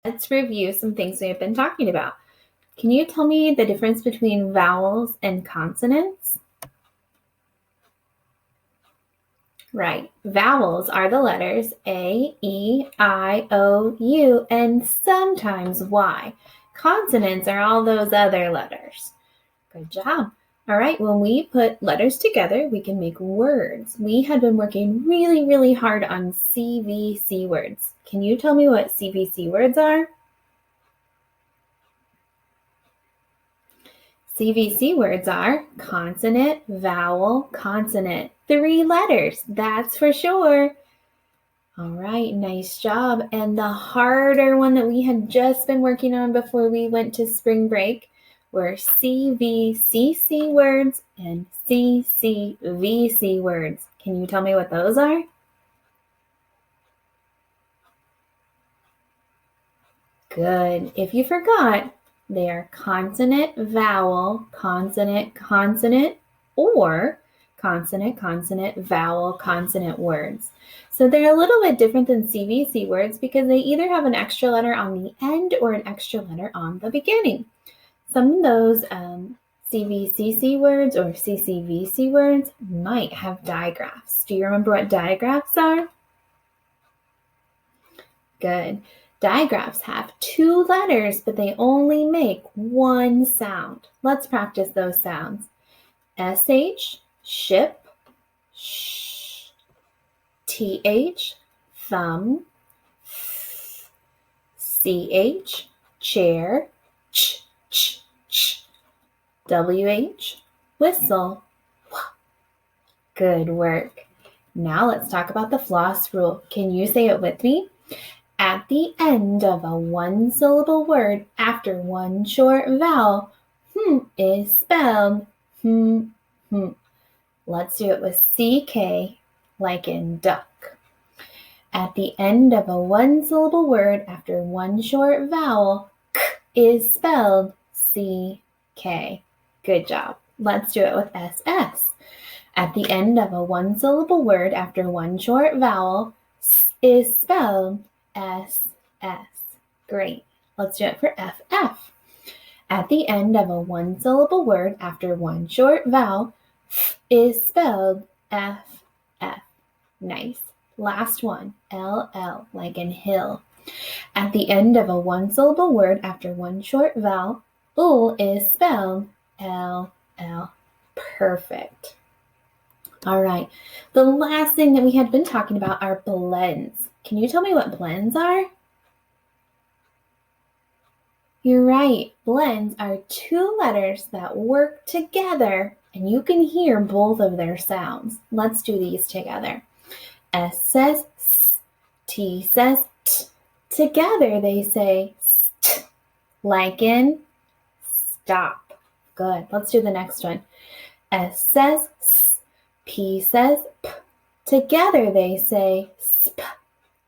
Let's review some things we've been talking about. Can you tell me the difference between vowels and consonants? Right. Vowels are the letters A, E, I, O, U, and sometimes Y. Consonants are all those other letters. Good job. All right, when we put letters together, we can make words. We had been working really hard on CVC words. Can you tell me what CVC words are? CVC words are consonant, vowel, consonant. 3 letters, that's for sure. All right, nice job. And the harder one that we had just been working on before we went to spring break were CVCC words and CCVC words. Can you tell me what those are? Good. If you forgot, they are consonant, vowel, consonant, consonant, or consonant, consonant, vowel, consonant words. So they're a little bit different than CVC words because they either have an extra letter on the end or an extra letter on the beginning. Some of those CVCC words or CCVC words might have digraphs. Do you remember what digraphs are? Good. Digraphs have 2 letters, but they only make 1 sound. Let's practice those sounds. SH, ship, sh. TH, thumb. CH, chair, ch, ch, ch. WH, whistle. Good work. Now let's talk about the floss rule. Can you say it with me? At the end of a 1-syllable word after 1 short vowel, is spelled hm. Let's do it with CK, like in duck. At the end of a 1-syllable word after 1 short vowel, k is spelled CK. Good job. Let's do it with SS. At the end of a 1-syllable word after 1 short vowel, s is spelled SS. Great. Let's do it for FF. At the end of a 1-syllable word after 1 short vowel, f is spelled FF. Nice. Last one, LL, like in hill. At the end of a 1-syllable word after 1 short vowel, ul is spelled LL. Perfect. All right. The last thing that we had been talking about are blends. Can you tell me what blends are? You're right. Blends are 2 letters that work together, and you can hear both of their sounds. Let's do these together. S says s, T says t. Together they say st, like in stop. Good. Let's do the next one. S says s, P says p. Together they say sp,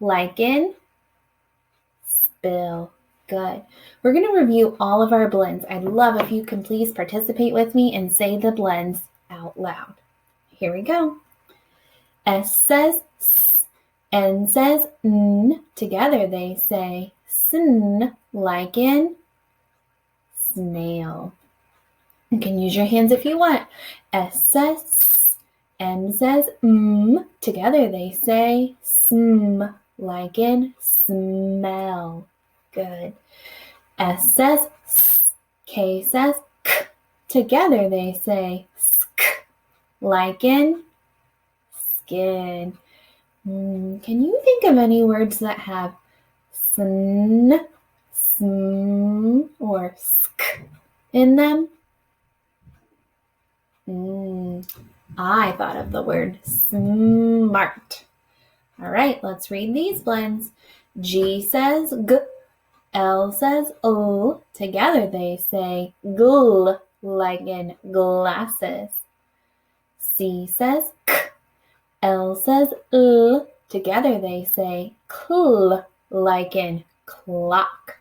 like in spill. Good. We're going to review all of our blends. I'd love if you can please participate with me and say the blends out loud. Here we go. S says s, N says n. Together they say sn, like in snail. You can use your hands if you want. S says s, M says m. Together they say sm, like in smell. Good. S says s, K says k. Together they say sk, like in skin. Can you think of any words that have sn, sm, or sk in them? I thought of the word smart. All right, let's read these blends. G says g, L says l. Together they say gl, like in glasses. C says k, L says l. Together they say cl, like in clock.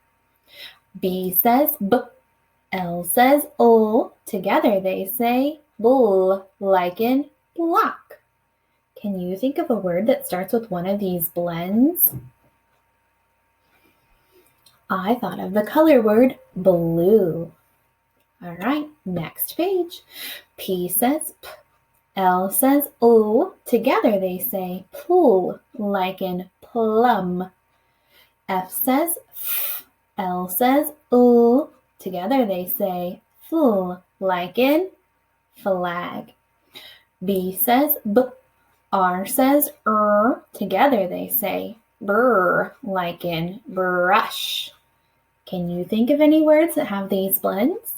B says b, L says l. Together they say bull, like in block. Can you think of a word that starts with one of these blends? I thought of the color word blue. All right, next page. P says P, L says O. Together they say pool, like in plum. F says F, L says O. Together they say full, like in flag. B says B, R says Together they say brr, like in brush. Can you think of any words that have these blends?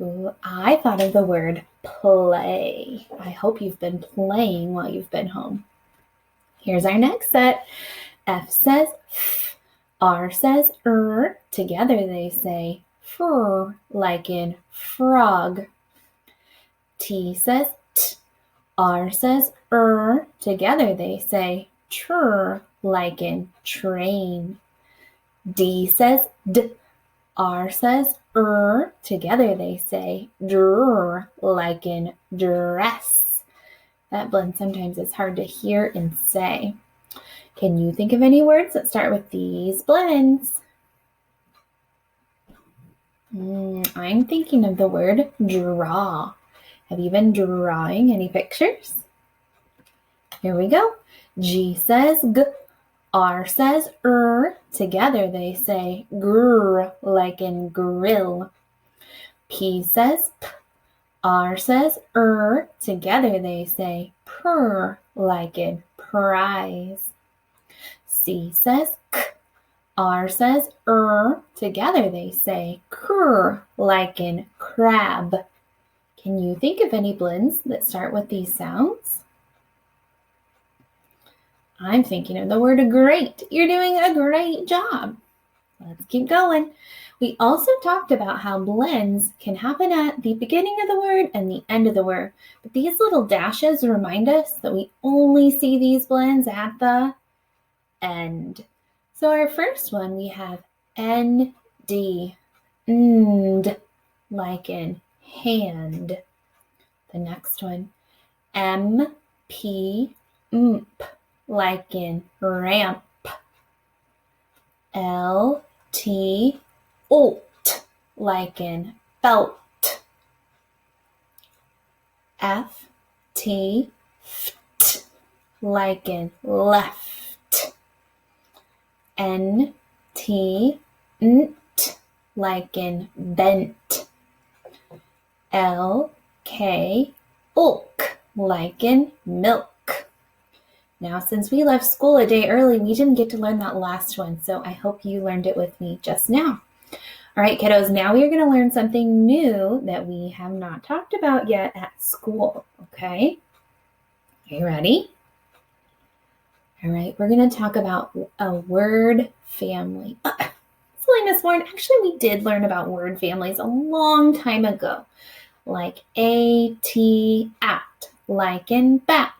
Ooh, I thought of the word play. I hope you've been playing while you've been home. Here's our next set. F says F, R says Together they say fur, like in frog. T says T, R says Together they say trr, like in train. D says D, R says Together they say drr, like in dress. That blend sometimes is hard to hear and say. Can you think of any words that start with these blends? I'm thinking of the word draw. Have you been drawing any pictures? Here we go. G says G, R says Together they say grr, like in grill. P says P, R says Together they say purr, like in prize. C says K, R says Together they say crr, like in crab. Can you think of any blends that start with these sounds? I'm thinking of the word great. You're doing a great job. Let's keep going. We also talked about how blends can happen at the beginning of the word and the end of the word. But these little dashes remind us that we only see these blends at the end. So our first one, we have N-D, and, like in hand. The next one, M-P, mp, like in ramp. L-T, olt, like in felt. F-T, ft, like in left. N-T, nt, like in bent. L-K, ulk, like in milk. Now, since we left school a day early, we didn't get to learn that last one, so I hope you learned it with me just now. All right, kiddos, now we are going to learn something new that we have not talked about yet at school, okay? Are you ready? All right, we're going to talk about a word family. Silly Miss Morron, actually we did learn about word families a long time ago, like A-T, at, like in bat,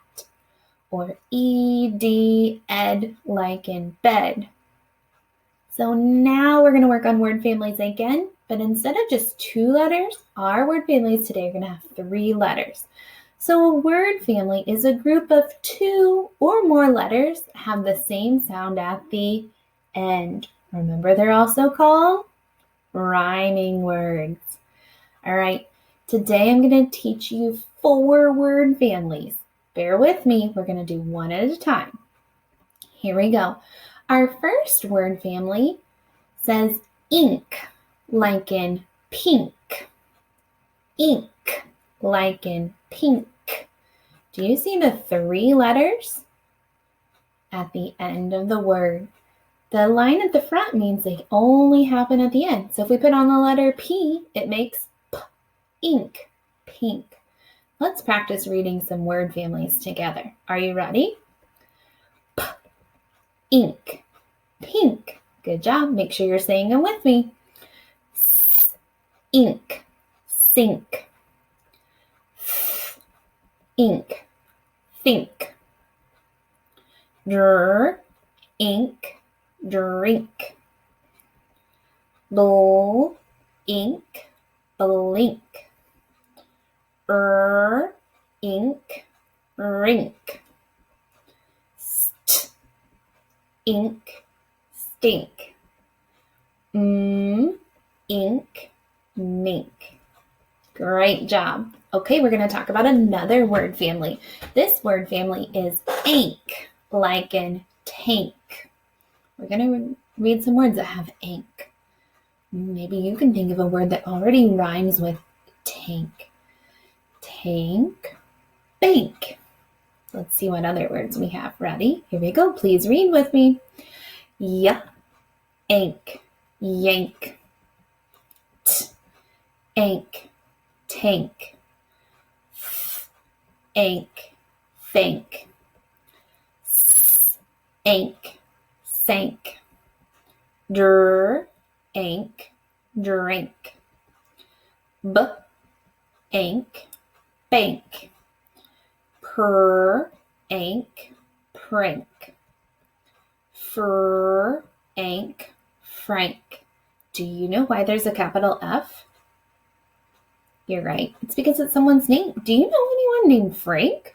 or ed, ed, like in bed. So now we're going to work on word families again, but instead of just 2 letters, our word families today are going to have 3 letters. So a word family is a group of 2 or more letters that have the same sound at the end. Remember, they're also called rhyming words. All right, today I'm going to teach you 4 word families. Bear with me, we're going to do one at a time. Here we go. Our first word family says ink, like in pink. Ink, like in pink. Do you see the 3 letters at the end of the word? The line at the front means they only happen at the end. So if we put on the letter P, it makes P, ink, pink. Let's practice reading some word families together. Are you ready? P, ink, pink. Good job. Make sure you're saying them with me. S, ink, sink. F, ink, think. Dr, ink, drink. Bl, ink, blink. Ink, rink. St, ink, stink. Ink, mink. Great job. Okay, we're going to talk about another word family. This word family is ink, like in tank. We're going to read some words that have ink. Maybe you can think of a word that already rhymes with tank. Tank, bank. Let's see what other words we have. Ready? Here we go. Please read with me. Ink, yank. Ank, tank. Ank, think. Ank, sank. Ank, drink. Ank, bank. Ank, prank. Ank, frank. Do you know why there's a capital F? You're right. It's because it's someone's name. Do you know anyone named Frank?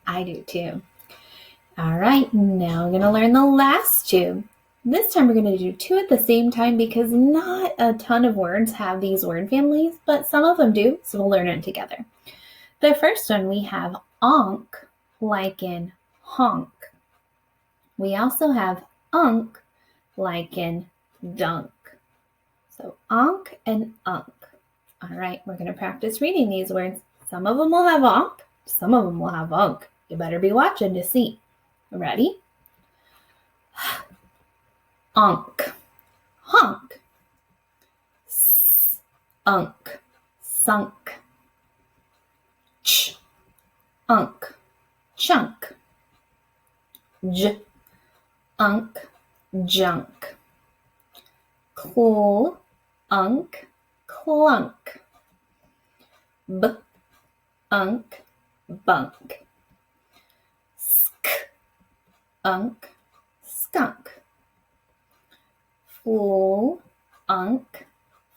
I do too. All right, now we're going to learn the last two. This time we're going to do two at the same time because not a ton of words have these word families, but some of them do, so we'll learn it together. The first one we have onk, like in honk. We also have unk, like in dunk. So onk and unk. All right, we're going to practice reading these words. Some of them will have onk, some of them will have unk. You better be watching to see. Ready? Onk, honk. Unk, sunk. Unk, chunk. Unk, junk. Unk, clunk. Unk, bunk. Unk, skunk. Unk,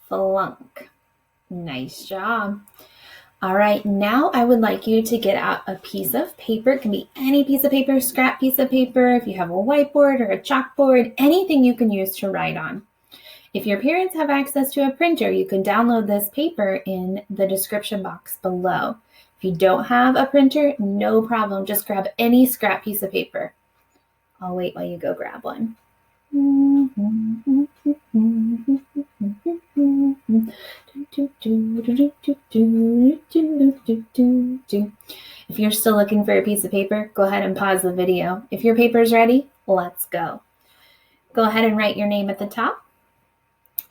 flunk. Nice job. All right, now I would like you to get out a piece of paper. It can be any piece of paper, scrap piece of paper, if you have a whiteboard or a chalkboard, anything you can use to write on. If your parents have access to a printer, you can download this paper in the description box below. If you don't have a printer, no problem. Just grab any scrap piece of paper. I'll wait while you go grab one. If you're still looking for a piece of paper, go ahead and pause the video. If your paper's ready, let's go. Go ahead and write your name at the top.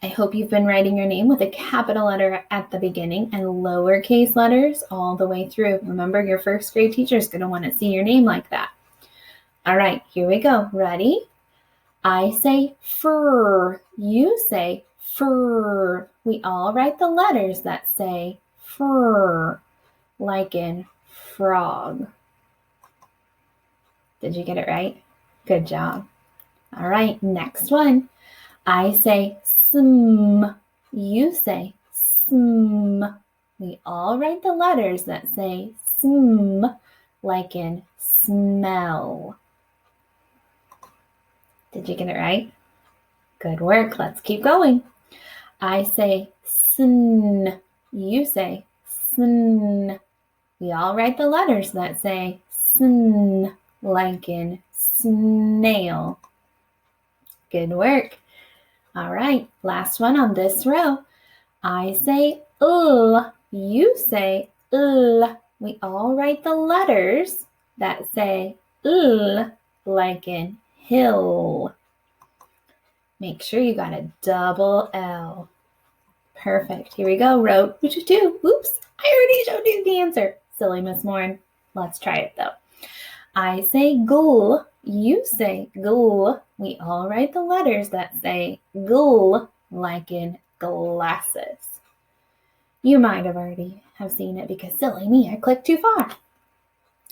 I hope you've been writing your name with a capital letter at the beginning and lowercase letters all the way through. Remember, your first grade teacher is going to want to see your name like that. All right, here we go. Ready? I say fur. You say fur. We all write the letters that say fur, like in frog. Did you get it right? Good job. All right, next one. I say sm. You say sm. We all write the letters that say sm, like in smell. Did you get it right? Good work. Let's keep going. I say sn. You say sn. We all write the letters that say sn, like in snail. Good work. All right, last one on this row. I say ul. You say ul. We all write the letters that say ul, like in hill. Make sure you got a double L. Perfect. Here we go. Row 2. Oops, I already showed you the answer. Silly Miss Morron. Let's try it though. I say gul. You say gul. We all write the letters that say gul, like in glasses. You might have already have seen it because silly me, I clicked too far.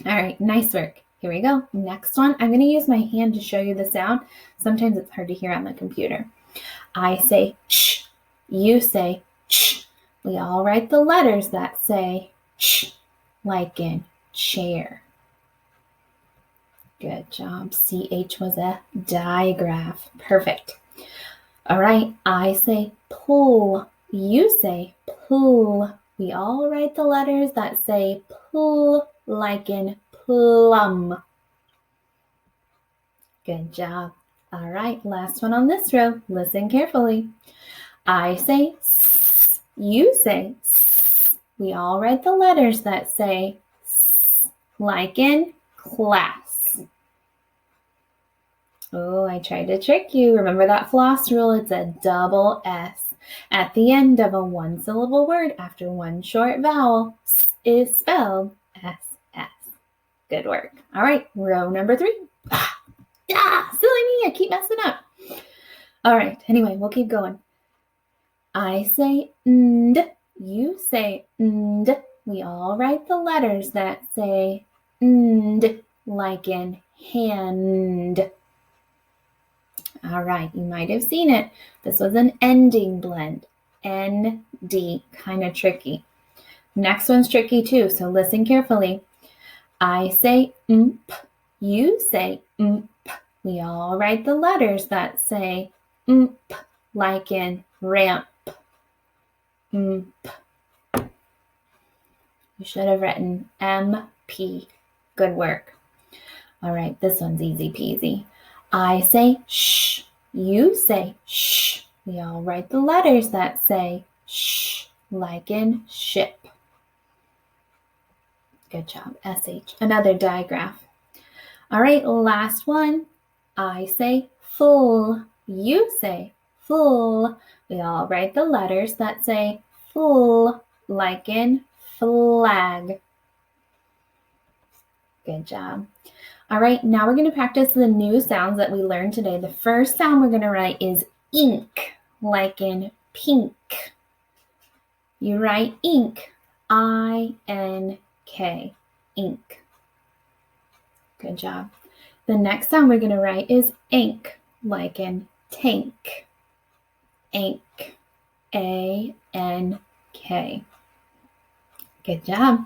All right, nice work. Here we go. Next one, I'm going to use my hand to show you the sound. Sometimes it's hard to hear on the computer. I say ch. You say ch. We all write the letters that say ch, like in chair. Good job. CH was a digraph. Perfect. All right, I say pull. You say pull. We all write the letters that say pull, like in plum. Good job. All right, last one on this row. Listen carefully. I say S. You say S. We all write the letters that say S, like in class. Oh, I tried to trick you. Remember that floss rule? It's a double S. At the end of a one-syllable word after one short vowel, S is spelled S-S. Good work. All right, row number 3. Silly me, I keep messing up. All right, anyway, we'll keep going. I say nd, you say nd. We all write the letters that say nd, like in hand. All right, you might have seen it. This was an ending blend. N-D, kind of tricky. Next one's tricky too, so listen carefully. I say mp, you say mp. We all write the letters that say mp, like in ramp. Mp. You should have written MP. Good work. All right, this one's easy peasy. I say shh. You say shh. We all write the letters that say shh, like in ship. Good job. SH. Another digraph. All right, last one. I say full. You say full. We all write the letters that say full, like in flag. Good job. All right, now we're going to practice the new sounds that we learned today. The first sound we're going to write is ink, like in pink. You write ink, I-N-K, ink. Good job. The next sound we're going to write is ink, like in tank, ink, A-N-K. Good job.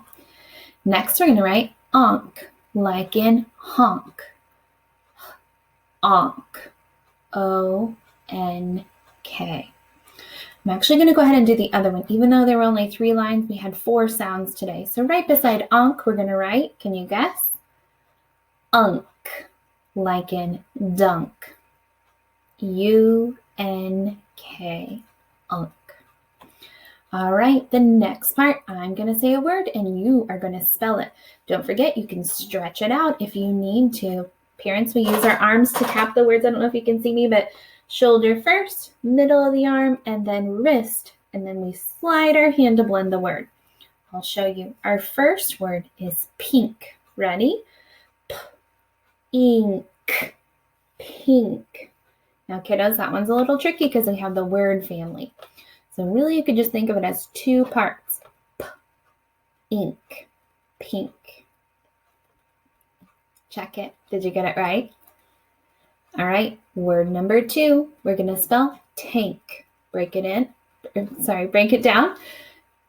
Next we're going to write onk, like in honk, onk, O-N-K. I'm actually going to go ahead and do the other one. Even though there were only 3 lines, we had 4 sounds today. So right beside onk, we're going to write, can you guess? Unk, like in dunk, U-N-K, unk. All right, the next part, I'm going to say a word and you are going to spell it. Don't forget, you can stretch it out if you need to. Parents, we use our arms to tap the words. I don't know if you can see me, but shoulder first, middle of the arm, and then wrist. And then we slide our hand to blend the word. I'll show you. Our first word is pink. Ready? Ink, pink. Now, kiddos, that one's a little tricky because we have the word family. So really, you could just think of it as 2 parts. P, ink, pink. Check it. Did you get it right? All right, word number 2. We're going to spell tank. Break it down.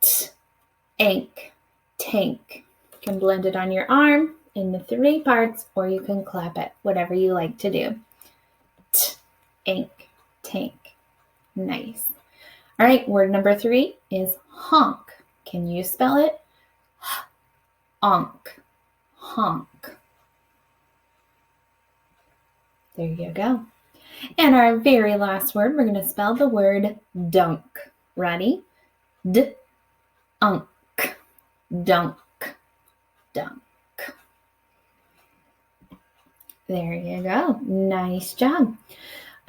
T-ank, tank. You can blend it on your arm in the 3 parts, or you can clap it, whatever you like to do. T-ank, tank. Nice. All right, word number 3 is honk. Can you spell it? Onk, honk. There you go. And our very last word, we're going to spell the word dunk. Ready? D-unk, dunk, dunk. There you go. Nice job.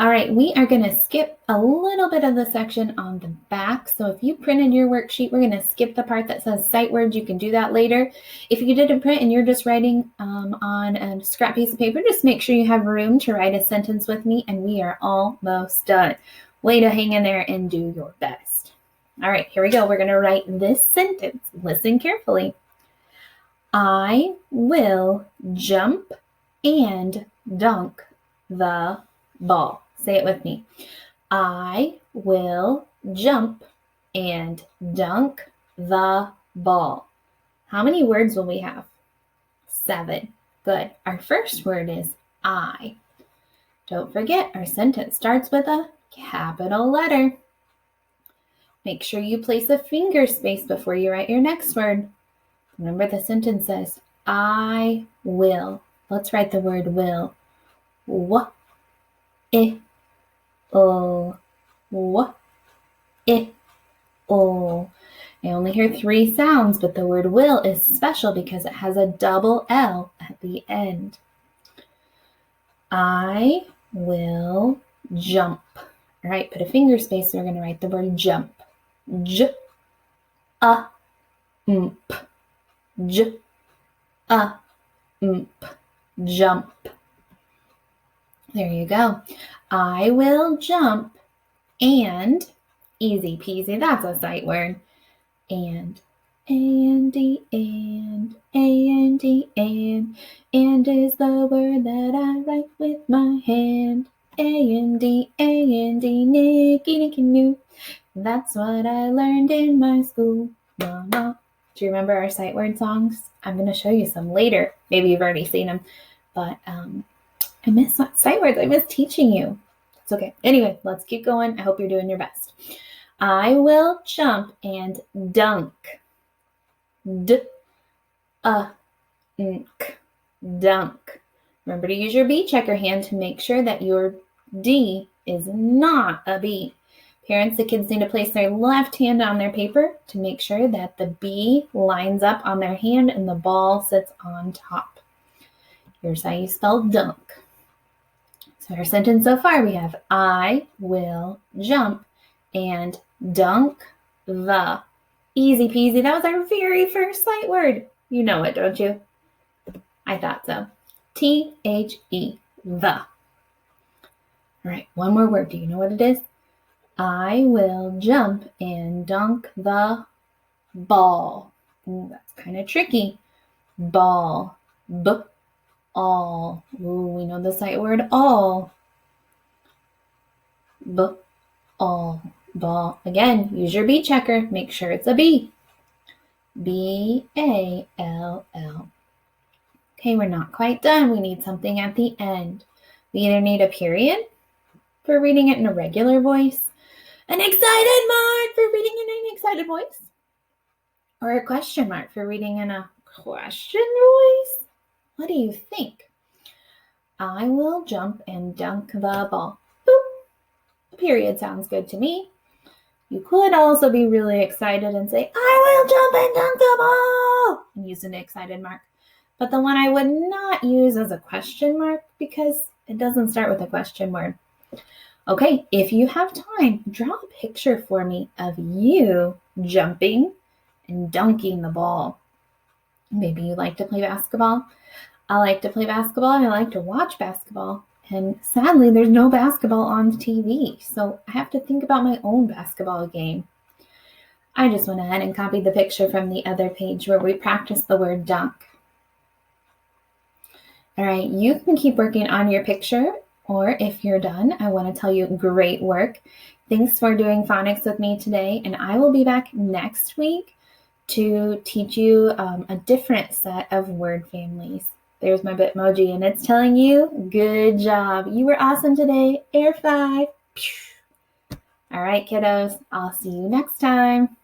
All right, we are going to skip a little bit of the section on the back. So if you printed your worksheet, we're going to skip the part that says sight words. You can do that later. If you didn't print and you're just writing on a scrap piece of paper, just make sure you have room to write a sentence with me, and we are almost done. Way to hang in there and do your best. All right, here we go. We're going to write this sentence. Listen carefully. I will jump and dunk the ball. Say it with me. I will jump and dunk the ball. How many words will we have? 7. Good. Our first word is I. Don't forget, our sentence starts with a capital letter. Make sure you place a finger space before you write your next word. Remember, the sentence says, I will. Let's write the word will. W, I, O, w, I, O. I only hear 3 sounds, but the word will is special because it has a double L at the end. I will jump. All right, put a finger space. We're going to write the word jump. J, a, mp. J, a, mp. Jump. There you go. I will jump and, easy peasy, that's a sight word. And, A-N-D, A-N-D, and is the word that I write with my hand. A-N-D, A-N-D, Nicky, Nicky, Noo. That's what I learned in my school. Mama. Do you remember our sight word songs? I'm going to show you some later. Maybe you've already seen them, but I miss sight words. I miss teaching you. It's okay. Anyway, let's keep going. I hope you're doing your best. I will jump and dunk. D-a-nk. Dunk. Remember to use your B checker hand to make sure that your D is not a B. Parents, the kids need to place their left hand on their paper to make sure that the B lines up on their hand and the ball sits on top. Here's how you spell dunk. So our sentence so far, we have I will jump and dunk the. Easy peasy. That was our very first sight word. You know it, don't you? I thought so. T-H-E, the. All right, one more word. Do you know what it is? I will jump and dunk the ball. Ooh, that's kind of tricky. Ball. B-all. Ooh, we know the sight word all. B-all. Ball. Again, use your B checker. Make sure it's a B. B-A-L-L. Okay, we're not quite done. We need something at the end. We either need a period for reading it in a regular voice, an excited mark for reading in an excited voice, or a question mark for reading in a question voice. What do you think? I will jump and dunk the ball. Boop. A period sounds good to me. You could also be really excited and say, I will jump and dunk the ball, and use an excited mark. But the one I would not use as a question mark because it doesn't start with a question word. Okay, if you have time, draw a picture for me of you jumping and dunking the ball. Maybe you like to play basketball. I like to play basketball and I like to watch basketball. And sadly, there's no basketball on TV, so I have to think about my own basketball game. I just went ahead and copied the picture from the other page where we practiced the word dunk. All right, you can keep working on your picture, or if you're done, I want to tell you great work. Thanks for doing phonics with me today, and I will be back next week to teach you a different set of word families. There's my Bitmoji, and it's telling you, good job. You were awesome today. Air 5. All right, kiddos. I'll see you next time.